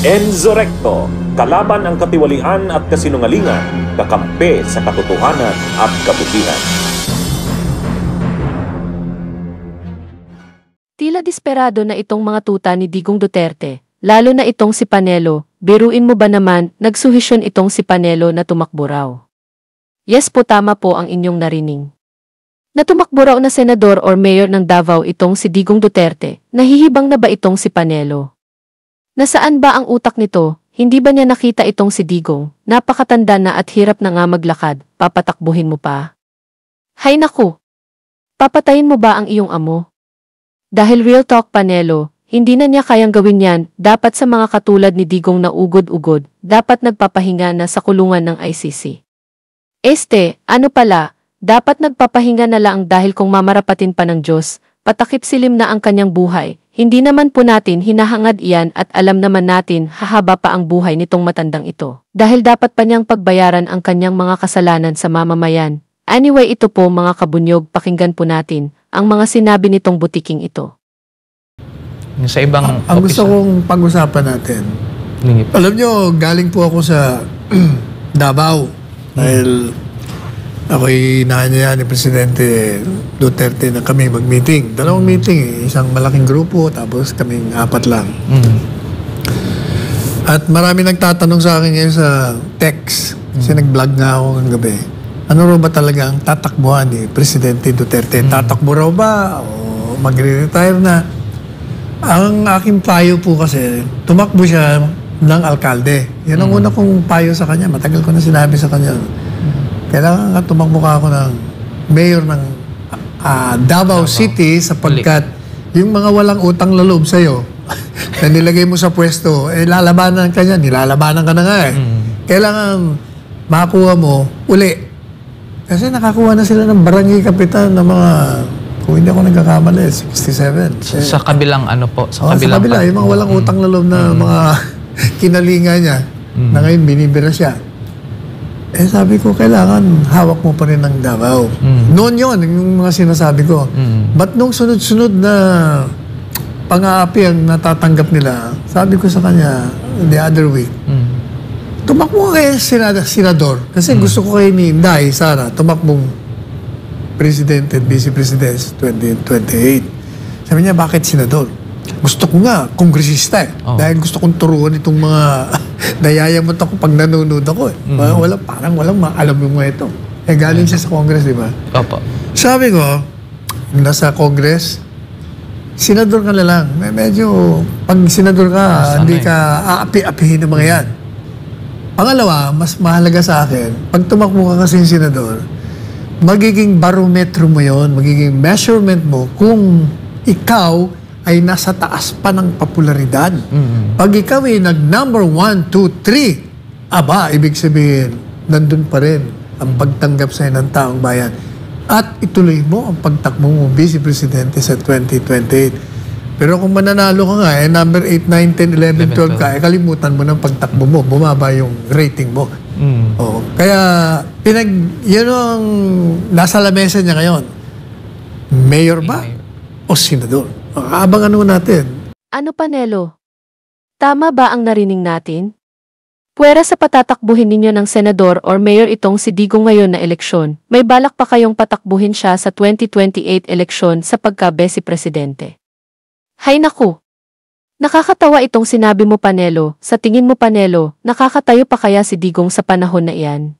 Enzo Recto, kalaban ang katiwalian at kasinungalingan, kakampi sa katotohanan at kabutihan. Tila desperado na itong mga tuta ni Digong Duterte, lalo na itong si Panelo. Biruin mo ba naman, nagsuhisyon itong si Panelo na tumakbo raw. Yes po, tama po ang inyong narinig. Na tumakbo raw na senador or mayor ng Davao itong si Digong Duterte. Nahihibang na ba itong si Panelo? Nasaan ba ang utak nito? Hindi ba niya nakita itong si Digong? Napakatanda na at hirap na nga maglakad, papatakbuhin mo pa? Hay naku! Papatayin mo ba ang iyong amo? Dahil real talk, Panelo, hindi na niya kayang gawin yan. Dapat sa mga katulad ni Digong na ugod-ugod, dapat nagpapahinga na sa kulungan ng ICC. Ano pala, dapat nagpapahinga na lang dahil kung mamarapatin pa ng Diyos, patakip silim na ang kanyang buhay. Hindi naman po natin hinahangad iyan at alam naman natin hahaba pa ang buhay nitong matandang ito. Dahil dapat pa niyang pagbayaran ang kanyang mga kasalanan sa mamamayan. Anyway, ito po mga kabunyog, pakinggan po natin ang mga sinabi nitong butiking ito. Sa ibang ang gusto kong pag-usapan natin, alam nyo, galing po ako sa Davao dahil ako'y inaanya ni Presidente Duterte na kami mag-meeting. Dalawang meeting, isang malaking grupo, tapos kaming 4 lang. At marami nagtatanong sa akin ngayon sa text, kasi nag-vlog nga ako ng gabi. Ano raw ba talaga ang tatakbuhan ni Presidente Duterte? Tatakbo raw ba o magre-retire na? Ang aking payo po kasi, tumakbo siya ng alkalde. Yan ang una kong payo sa kanya. Matagal ko na sinabi sa kanya. Kailangan ka tumakbo ka ako ng mayor ng Davao City sapagkat yung mga walang utang na loob sa'yo na nilagay mo sa pwesto, lalabanan ka niya. Nilalabanan ka na nga eh. Kailangan makakuha mo uli. Kasi nakakuha na sila ng barangay kapitan ng mga, kung hindi ako nagkakamali, 67. Sa kabilang ano po? Sa kabila, yung mga walang utang na loob na mga kinalinga niya, na ngayon binibira siya. Sabi ko, kailangan hawak mo pa rin ng Davao. Noon yun, yung mga sinasabi ko. Ba't nung sunod-sunod na pang-aapi ang natatanggap nila, sabi ko sa kanya, the other week, tumakbo kayo senador. Kasi gusto ko kayo ni Inday, Sara, tumakbong Presidente at Vice President 2028. Sabi niya, bakit senador? Gusto ko nga, kongresista eh. Dahil gusto kong turuan itong mga nayayamot ako pag nanonood ako eh. Parang walang alam yung mga ito. Galing siya sa Congress, di ba? Opo. Sabi ko, nasa Congress, senador ka na lang. Medyo, pag senador ka, hindi ka aapi-apihin ng mga yan. Pangalawa, mas mahalaga sa akin, pag tumakbo ka kasing senador, magiging barometro mo yon, magiging measurement mo kung ikaw ay nasa taas pa ng popularidad. Pag ikaw ay nag-number 1, 2, 3, aba, ibig sabihin, nandun pa rin ang pagtanggap sa'yo ng taong bayan. At ituloy mo ang pagtakbo mo Vice Presidente sa 2028. Pero kung mananalo ka nga, number 8, 9, 10, 11, 12 ka, kalimutan mo ng pagtakbo mo, bumaba yung rating mo. Kaya, yun ang nasa lamesa niya ngayon. Mayor ba o senador? Abangan natin. Ano, Panelo? Tama ba ang narinig natin? Puwera sa patatakbuhin ninyo ng senador or mayor itong si Digong ngayon na eleksyon, may balak pa kayong patakbuhin siya sa 2028 eleksyon sa pagka-Vice Presidente. Hay naku! Nakakatawa itong sinabi mo, Panelo. Sa tingin mo, Panelo, nakakatayo pa kaya si Digong sa panahon na iyan?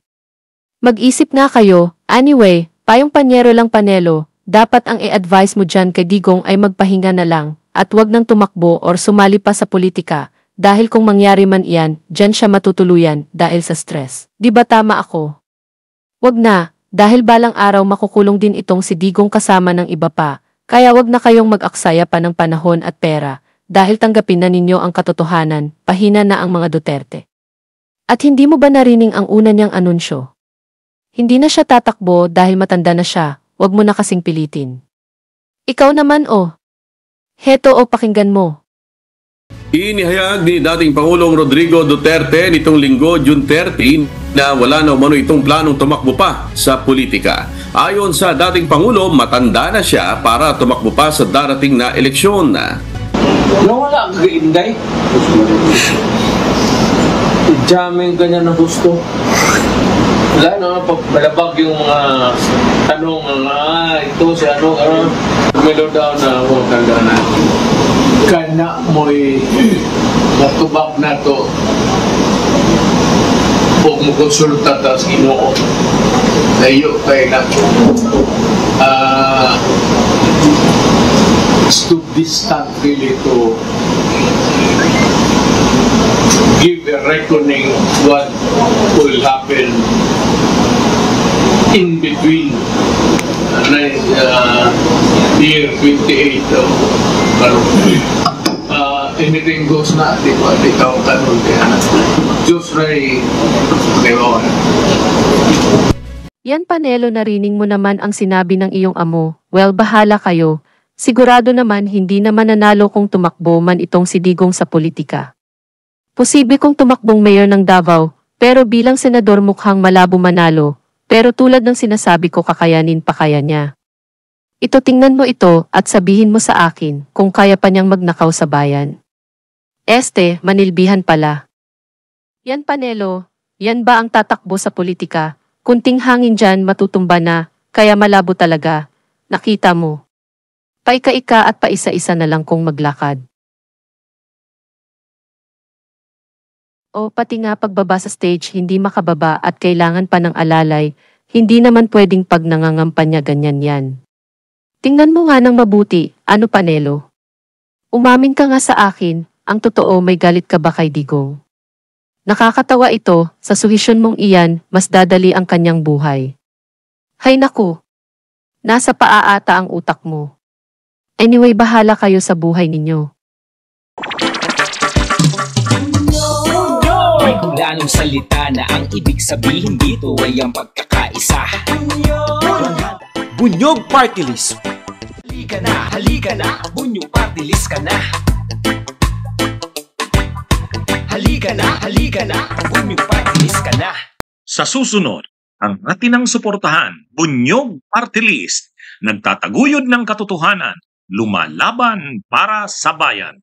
Mag-isip nga kayo. Anyway, payong panyero lang, Panelo. Dapat ang i-advise mo dyan kay Digong ay magpahinga na lang at wag nang tumakbo or sumali pa sa politika dahil kung mangyari man iyan, dyan siya matutuluyan dahil sa stress. Di ba tama ako? Wag na, dahil balang araw makukulong din itong si Digong kasama ng iba pa. Kaya wag na kayong mag-aksaya pa ng panahon at pera dahil tanggapin na ninyo ang katotohanan, pahina na ang mga Duterte. At hindi mo ba narinig ang una niyang anunsyo? Hindi na siya tatakbo dahil matanda na siya, wag mo na kasing pilitin. Ikaw naman heto pakinggan mo. Inihayag ni dating Pangulong Rodrigo Duterte nitong linggo, June 13, na wala na umano itong planong tumakbo pa sa politika. Ayon sa dating Pangulo, matanda na siya para tumakbo pa sa darating na eleksyon. Nawala ang Inday. jamming kanya ng gusto. Wala na, pag malabag yung mga tanong, ito si ano, melo daw na ako, tanda na. Kana mo'y matubak na to. Huwag mo konsulta tas Ginoo. Layo kayo na. It's too distant really to give a reckoning what will happen in between year 28 anything goes na, di ba? Di ka ang tanong kaya na. Diyos ray, kayo. Yan Panelo, narinig mo naman ang sinabi ng iyong amo. Well, bahala kayo. Sigurado naman hindi naman nanalo kung tumakbo man itong si Digong sa politika. Posible kung tumakbong mayor ng Davao, pero bilang senador mukhang malabo manalo. Pero tulad ng sinasabi ko, kakayanin pa kaya niya. Ito, tingnan mo ito at sabihin mo sa akin kung kaya pa niyang magnakaw sa bayan. Manilbihan pala. Yan Panelo, yan ba ang tatakbo sa politika? Kunting hangin dyan matutumba na, kaya malabo talaga. Nakita mo. Paika-ika at paisa-isa na lang kung maglakad. O pati nga pagbaba sa stage hindi makababa at kailangan pa ng alalay, hindi naman pwedeng pag nangangampanya ganyan yan. Tingnan mo nga ng mabuti, ano Panelo? Umamin ka nga sa akin, ang totoo may galit ka ba kay Digong? Nakakatawa ito, sa suhisyon mong iyan, mas dadali ang kanyang buhay. Hay naku! Nasa paaata ang utak mo. Anyway, bahala kayo sa buhay ninyo. May kulanong salita na ang ibig sabihin dito ay ang pagkakaisa. Bunyog Party List. Halika na, Bunyog Party List ka na. Halika na, Bunyog Party List ka na. Sa susunod, ang atinang suportahan, Bunyog Party List, nagtataguyod ng katotohanan, lumalaban para sa bayan.